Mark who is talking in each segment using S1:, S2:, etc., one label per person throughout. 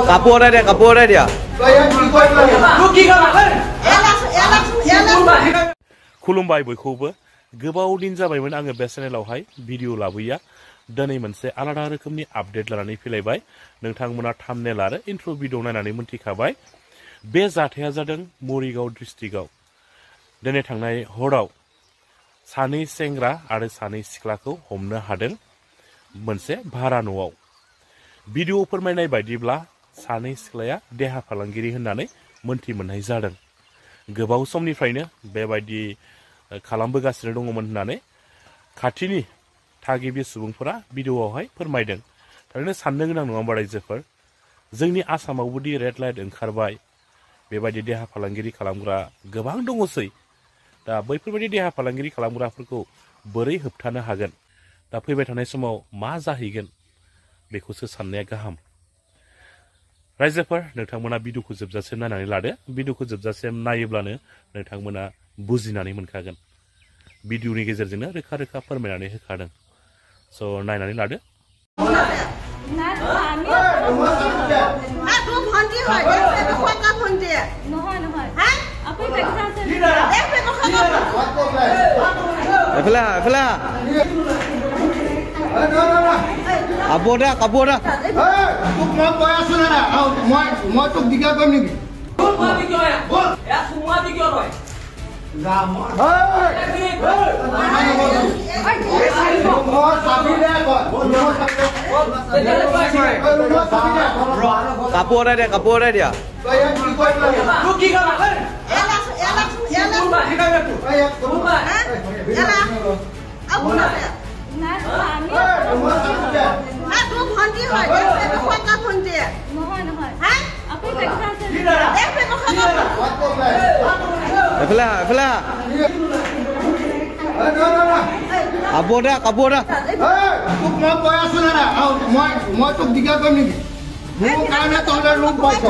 S1: কাপোৰ অৰ্ডাৰ দিয়া
S2: खुलुमबाय बयखौबो गोबाव दिन जाबायमोन आङो बे चेनेलावहाय भिडिअ लाबोया दिनै मोनसे आलादा रोखोमनि आपडेट लानानै फैलायबाय नोंथांमोना थाम्बनेल आरो इन्ट्र' भिडिअ नायनानै मोनथिखाबाय बे जाथाया जादों मरिगाव डिस्ट्रिक्टआव दिनै थांनाय हराव सानै सेंग्रा आरो सानै सिख्लाखौ हमनो हादों मोनसे भारा न'आव भिडिअ फोरमायनाय बायदिब्ला सानै सिख्लाया देहा फालांगिरि होननानै मोनथि मोननाय जादों गोबाव समनिफ्रायनो बेबायदि खालामबोगासिनो दङमोन होननानै खाथिनि थागिबि सुबुंफोरा भिडिअआवहाय फोरमायदों थारैनो साननो गोनां नङा होमबा रायजोफोर जोंनि आसामावबोदि रेड लाइट ओंखारबाय बेबायदि देहा फालांगिरि खालामग्रा गोबां दङसै दा बैफोरबायदि देहा फालांगिरि खालामग्राफोरखौ बोरै होबथानो हागोन दा फैबाय थानाय समाव मा जाहैगोन बेखौसो साननाया गाहाम रायजोफोर नोंथांमोना भिडिअखौ जोबजासिम नायनानै लादो भिडिअखौ जोबजासिम नायोब्लानो नोंथांमोना बुजिनानै मोनखागोन भिडिअनि गेजेरजोंनो रोखा रोखा फोरमायनानै होखादों स' नायनानै लादो
S1: কাপোৰ
S3: মই তোক দিগা কৰিম নেকি
S1: কাপোৰ অৰ্ডাৰ দিয়া কাপোৰ
S3: তোক মই কৈ আছো না মই তোক দিগা কৰিম নেকি মোৰ কাৰণে তহঁতে ৰুম পাইছ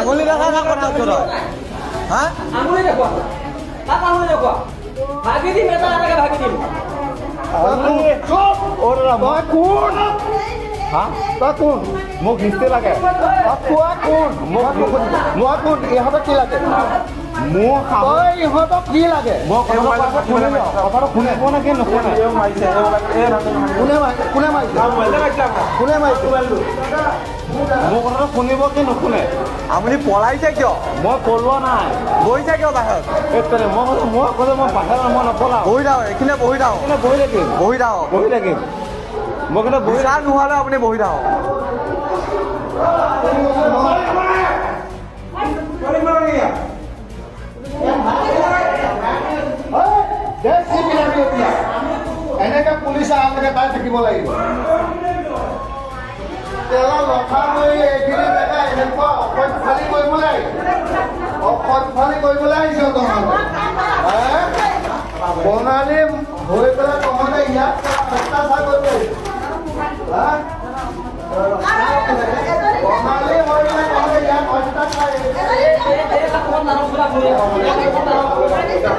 S3: আঙুলি দেখা কথা আঙুলি দেখুৱা আঙুলি দেখুৱা ভাগি দিম এটা এটাকে ভাগি দিম তই কোন মোক হিষ্ট্ৰী লাগে কোন মই কোন ইহঁতক কি লাগে মোৰ ইহঁতক কি লাগে কোনে মোৰ কথাটো শুনিব কি নুশুনে আপুনি পলাইছে কিয় মই পলোৱা নাই বহিছে কিয় বাহিৰত মই কৈছো মই বাহিৰত মই নপলাওঁ বহি থাকক এইখিনিতে বহি থাকক বহি থাকিম মই কিন্তু বহি নোহোৱালে আপুনি বহি থাকক এনেকে পুলিচ আহালৈকে তাই থাকিব লাগিব লখা লৈ এইখিনি জেগা এনেকুৱা অসৎফালি কৰিবলৈ আহিছ তহঁতে বনালি হৈ পেলাই তহঁতে ইয়াত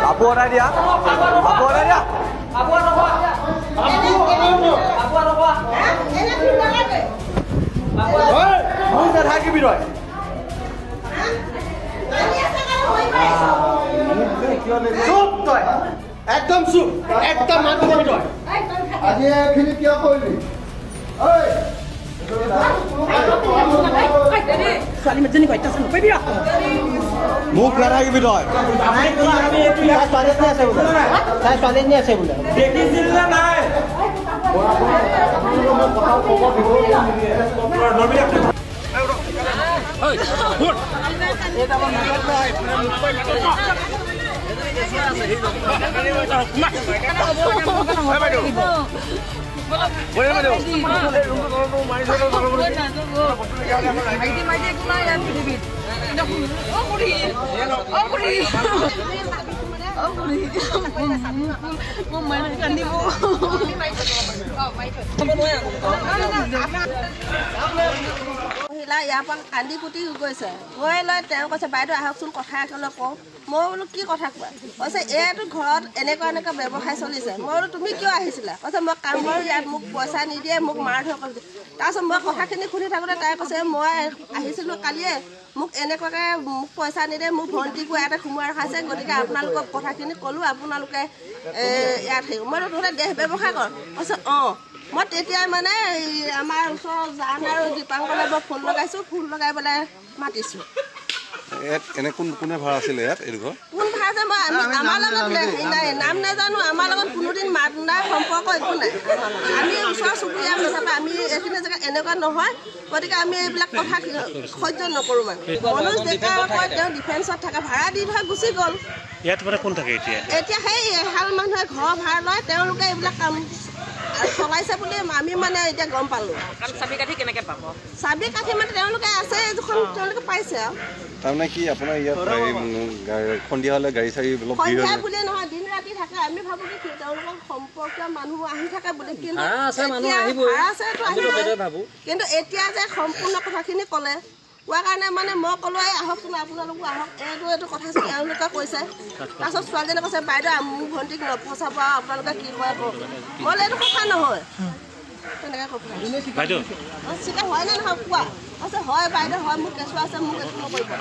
S1: কাপোৰ অৰ্ডাৰ দিয়া থাকিবি তই চুপ তই একদম চুপ একদম মানুহ তই
S3: আজি এইখিনি কিয় কৰিলি
S4: ছোৱালী মেজনী কয় তাছ নকৰিবি
S1: মোক নাথাকিবি তই
S3: ছোৱালীজনী আছে বোলে
S1: দেখিছিল নে নাই
S5: মহিলা ইয়াৰ পৰা কান্দি কুটি গৈছে গৈ লৈ তেওঁ কৈছে বাইদেউ আহকচোন কথা একেলগে কওঁ মই বোলো কি কথা কোৱা কৈছে এইটো ঘৰত এনেকুৱা ব্যৱসায় চলিছে মই বোলো তুমি কিয় আহিছিলা কৈছে মই কাম কৰোঁ ইয়াত মোক পইচা নিদিয়ে মোক মাৰ ধৰ কৰিছে তাৰপিছত মই কথাখিনি শুনি থাকোঁতে তাই কৈছে মই আহিছিলোঁ কালিয়ে মোক এনেকুৱাকৈ মোক পইচা নিদিয়ে মোক ভণ্টিকো ইয়াতে সোমোৱাই ৰখাইছে গতিকে আপোনালোকক কথাখিনি ক'লোঁ আপোনালোকে ইয়াত হেৰি মই তহঁতে দেহ ব্যৱসায় কৰ কৈছে অঁ মই তেতিয়াই মানে আমাৰ ওচৰৰ জান আৰু দীপাংকলৈ মই ফোন লগাইছোঁ ফোন লগাই পেলাই মাতিছোঁ
S6: কোনে ভাড়া আছিলে ইয়াত এইটো ঘৰ
S5: কোন ভাড়া আছে মই আমাৰ লগত হেৰি নাই নাম নাজানো আমাৰ লগত কোনোদিন মাত নাই সম্পৰ্ক একো নাই আমি ওচৰ চুবুৰীয়া হিচাপে আমি এইখিনি জেগাত এনেকুৱা নহয় গতিকে আমি এইবিলাক কথা সহ্য নকৰোঁ মানে মনোজ ডেকা কয় তেওঁ ডিফেন্সত থাকে ভাড়া দি ধৰা গুচি গ'ল
S2: ইয়াত মানে কোন থাকে
S5: এতিয়া সেই এহাল মানুহে ঘৰ ভাড়া লয় তেওঁলোকে এইবিলাক কাম চলাইছে বুলি আমি মানে এতিয়া গম পালোঁ চাবি কাঠি কেনেকৈ পাব চাবি কাঠি মানে তেওঁলোকে আছে যিখন তেওঁলোকে পাইছে আৰু
S6: তাৰমানে কি আপোনাৰ ইয়াত সন্ধিয়া হ'লে গাড়ী চাড়ী
S5: সন্ধিয়া বুলিয়ে নহয় দিন ৰাতি থাকে আমি ভাবোঁ কি তেওঁলোকৰ সম্পৰ্কীয় মানুহ আহি থাকে বুলি কিন্তু কিন্তু এতিয়া যে সম্পূৰ্ণ কথাখিনি ক'লে কোৱাৰ কাৰণে মানে মই ক'লো এই আহকচোন আপোনালোকো আহক এইটো কথা তেওঁলোকে কৈছে তাৰপিছত ছোৱালীজনীয়ে কৈছে বাইদেউ মোৰ ভণ্টিক নফচাব আপোনালোকে কি কৰে কওক মই এইটো কথা নহয় তেনেকৈ কথা চিকাৰ হয় নে নহয় কোৱা কৈছে হয় বাইদেউ হয় মোৰ কেঁচুৱা আছে মোক একো নকৰিব